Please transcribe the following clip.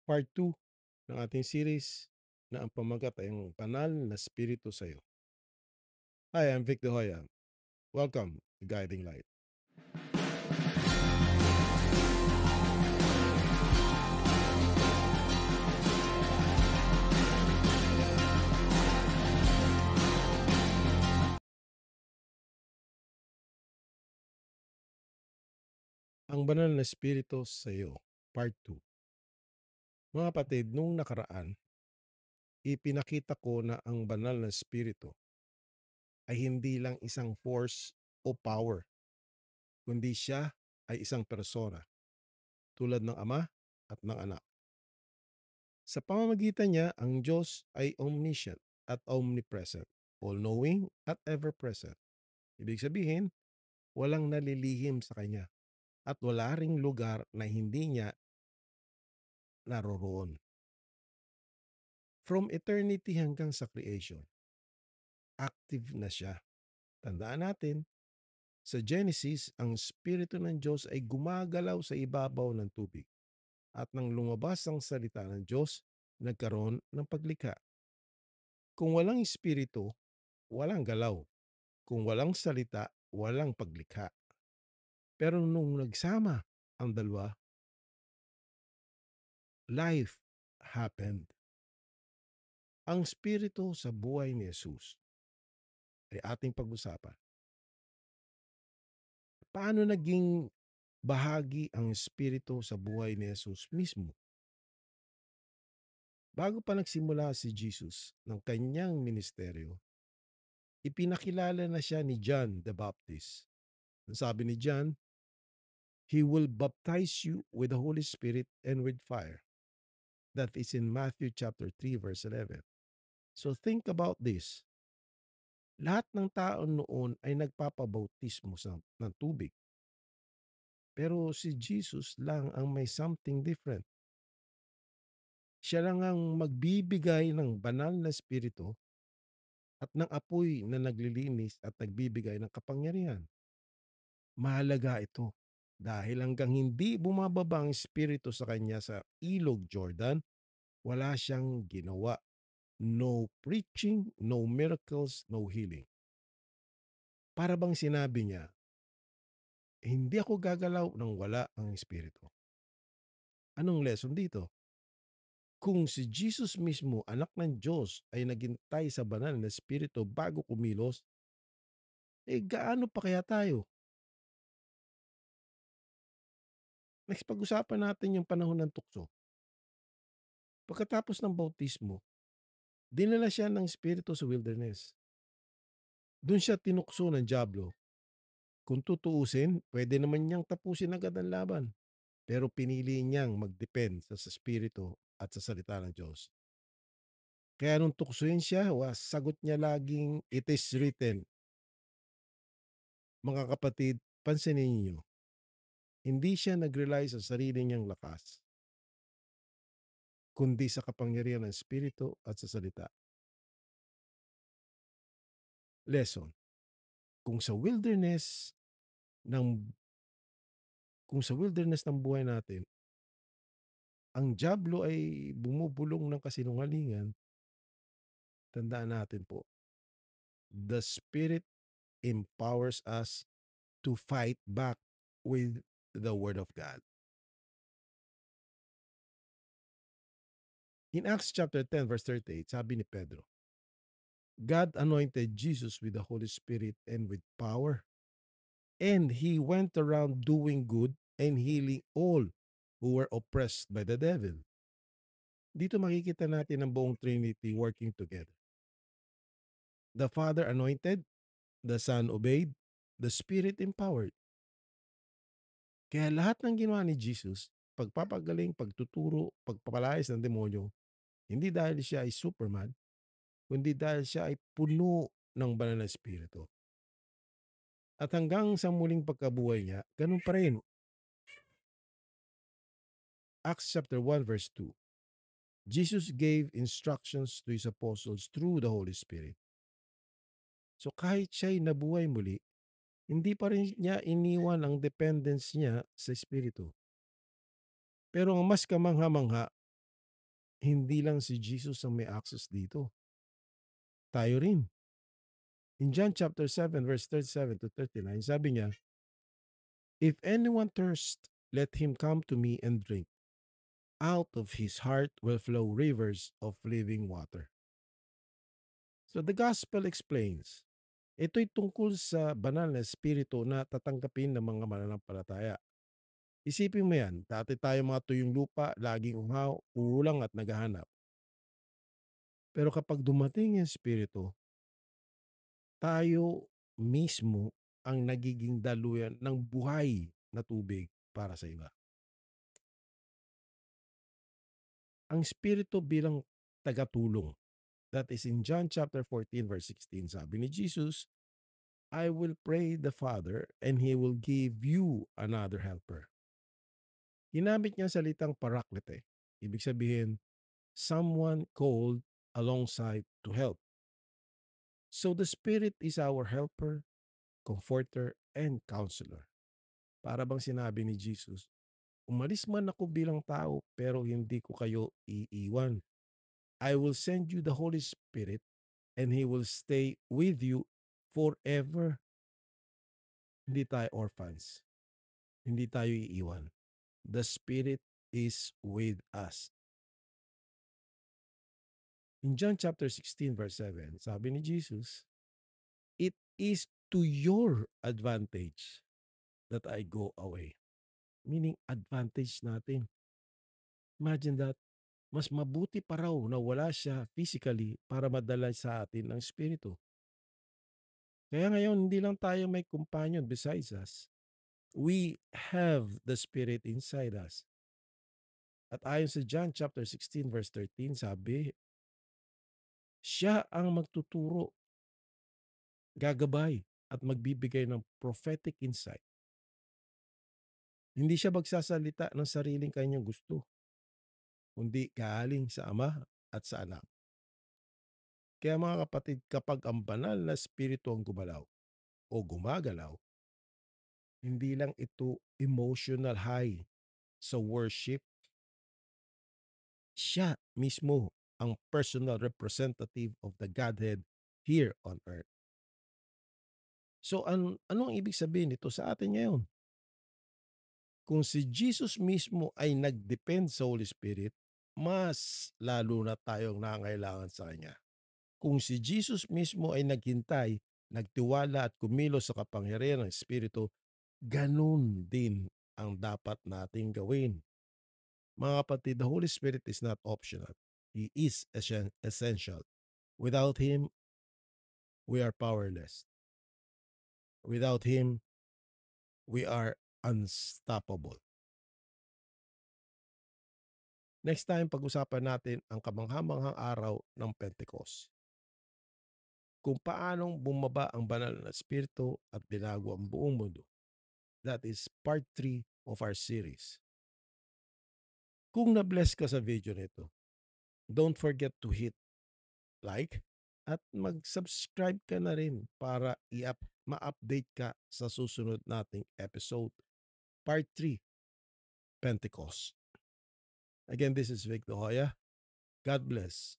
Part 2 ng ating series na ang pamagat ay ang banal na spirito sa iyo. Hi, I'm Vic De Hoya. Welcome to Guiding Light. Ang banal na spirito sa iyo, Part 2. Mga kapatid, nung nakaraan, ipinakita ko na ang banal na spirito ay hindi lang isang force o power, kundi siya ay isang persona tulad ng Ama at ng Anak. Sa pamamagitan niya, ang Diyos ay omniscient at omnipresent, all-knowing at ever-present. Ibig sabihin, walang nalilihim sa Kanya at wala ring lugar na hindi niya naroroon. From eternity hanggang sa creation, active na siya. Tandaan natin, sa Genesis, ang Espiritu ng Diyos ay gumagalaw sa ibabaw ng tubig. At nang lumabas ang salita ng Diyos, nagkaroon ng paglikha. Kung walang Espiritu, walang galaw. Kung walang salita, walang paglikha. Pero nung nagsama ang dalawa, life happened. Ang Espiritu sa buhay ni Jesus ay ating pag-usapan. Paano naging bahagi ang Espiritu sa buhay ni Jesus mismo? Bago pa nagsimula si Jesus ng kanyang ministeryo, ipinakilala na siya ni John the Baptist. Ang sabi ni John, "He will baptize you with the Holy Spirit and with fire." That is in Matthew chapter 3 verse 11. So think about this. Lahat ng tao noon ay nagpapabautismo ng tubig. Pero si Jesus lang ang may something different. Siya lang ang magbibigay ng banal na espiritu at ng apoy na naglilinis at nagbibigay ng kapangyarihan. Mahalaga ito dahil hanggang hindi bumababa ang espiritu sa kanya sa ilog Jordan, wala siyang ginawa. No preaching, no miracles, no healing. Para bang sinabi niya, hindi ako gagalaw nang wala ang espiritu. Anong lesson dito? Kung si Jesus mismo, anak ng Diyos, ay naghintay sa banal na espiritu bago kumilos, gaano pa kaya tayo? Next, pag-usapan natin yung panahon ng tukso. Pagkatapos ng bautismo, dinala siya ng espiritu sa wilderness. Doon siya tinukso ng diablo. Kung tutuusin, pwede naman niyang tapusin agad ang laban. Pero pinili niyang mag-depend sa espiritu at sa salita ng Diyos. Kaya nung tuksoin siya, sagot niya laging, "It is written." Mga kapatid, pansinin niyo, hindi siya nag-rely sa sarili niyang lakas, kundi sa kapangyarihan ng Espiritu at sa salita. Lesson, kung sa wilderness ng buhay natin, ang diablo ay bumubulong ng kasinungalingan, tandaan natin po, the Spirit empowers us to fight back with the Word of God. In Acts chapter 10 verse 38, sabi ni Pedro, God anointed Jesus with the Holy Spirit and with power, and he went around doing good and healing all who were oppressed by the devil. Dito makikita natin ang buong Trinity working together. The Father anointed, the Son obeyed, the Spirit empowered. Kaya lahat ng ginawa ni Jesus, pagpapagaling, pagtuturo, pagpapalayas ng demonyo, hindi dahil siya ay Superman, kundi dahil siya ay puno ng banal na espiritu. At hanggang sa muling pagkabuhay niya, ganun pa rin. Acts chapter 1 verse 2. Jesus gave instructions to his apostles through the Holy Spirit. So kahit siya'y nabuhay muli, hindi pa rin niya iniwan ang dependence niya sa Espiritu. Pero ang mas kamangha-mangha, hindi lang si Jesus ang may access dito. Tayo rin. In John chapter 7 verse 37 to 39, sabi niya, "If anyone thirst, let him come to me and drink. Out of his heart will flow rivers of living water." So the gospel explains, ito'y tungkol sa banal na espiritu na tatanggapin ng mga mananampalataya. Isipin mo yan, dati tayo mga tuyong lupa, laging uhaw, uulang at naghahanap. Pero kapag dumating yung espiritu, tayo mismo ang nagiging daluyan ng buhay na tubig para sa iba. Ang espiritu bilang tagatulong. That is in John chapter 14 verse 16. Sabi ni Jesus, "I will pray the Father and He will give you another helper." Ginamit niya ang salitang paraklete. Ibig sabihin, someone called alongside to help. So the Spirit is our helper, comforter, and counselor. Para bang sinabi ni Jesus, umalis man ako bilang tao pero hindi ko kayo iiwan. I will send you the Holy Spirit and He will stay with you forever. Hindi tayo orphans. Hindi tayo iiwan. The Spirit is with us. In John chapter 16 verse 7, sabi ni Jesus, "It is to your advantage that I go away." Meaning advantage natin. Imagine that. Mas mabuti pa raw na wala siya physically para madala sa atin ng Espiritu. Kaya ngayon, hindi lang tayo may companion besides us. We have the Spirit inside us. At ayon sa John chapter 16 verse 13, sabi, siya ang magtuturo, gagabay, at magbibigay ng prophetic insight. Hindi siya magsasalita ng sariling kanyang gusto, kundi galing sa Ama at sa Anak. Kaya mga kapatid, kapag ang banal na espiritu ang gumalaw o gumagalaw, hindi lang ito emotional high sa worship, siya mismo ang personal representative of the Godhead here on earth. So anong ibig sabihin nito sa atin ngayon? Kung si Jesus mismo ay nag-depend sa Holy Spirit, mas lalo na tayong nangangailangan sa Kanya. Kung si Jesus mismo ay naghintay, nagtiwala at kumilos sa kapangyarihan ng Espiritu, ganun din ang dapat nating gawin. Mga kapatid, the Holy Spirit is not optional. He is essential. Without Him, we are powerless. Without Him, we are unstoppable. Next time, pag-usapan natin ang kamanghamanghang araw ng Pentecost. Kung paanong bumaba ang banal na espiritu at binago ang buong mundo. That is part 3 of our series. Kung na-bless ka sa video nito, don't forget to hit like at mag-subscribe ka na rin para ma-update ka sa susunod nating episode. Part 3, Pentecost. Again, this is Vic De Hoya. God bless.